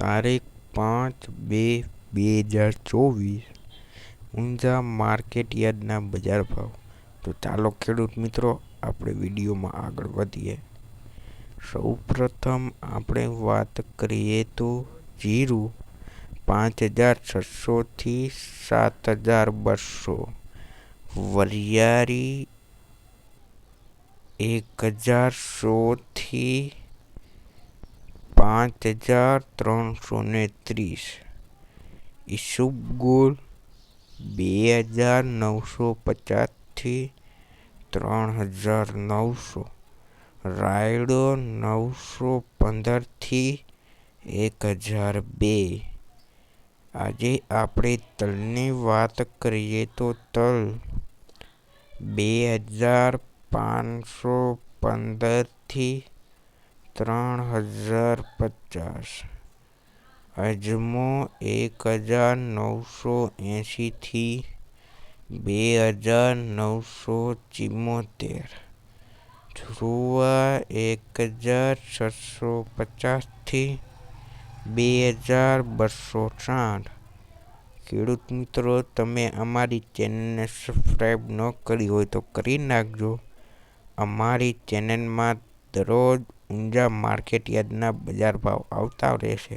તારીખ 5/2/2024 ઊંઝા માર્કેટ યાર્ડના બજાર ભાવ. તો ચાલો ખેડૂત મિત્રો આપણે વિડીયોમાં આગળ વધીએ. સૌપ્રથમ આપણે વાત કરીએ તો જીરું 5,600થી 7,200, વરિયાળી 1,100થી 5,330, ઈસબગુલ 2,950થી 3,900, રાયડો 915થી 1,002. આજે આપણે તલની વાત કરીએ તો તલ 2,515થી 3,050, અજમો 1,980થી 2,974, ધ્રુવા 1,650થી 2,260. ખેડૂત મિત્રો, તમે અમારી ચેનલને સબસ્ક્રાઈબ ન કરી હોય તો કરી નાખજો. અમારી ચેનલમાં દરરોજ ઊંઝા માર્કેટ યાર્ડના બજાર ભાવ આવતા રહેશે.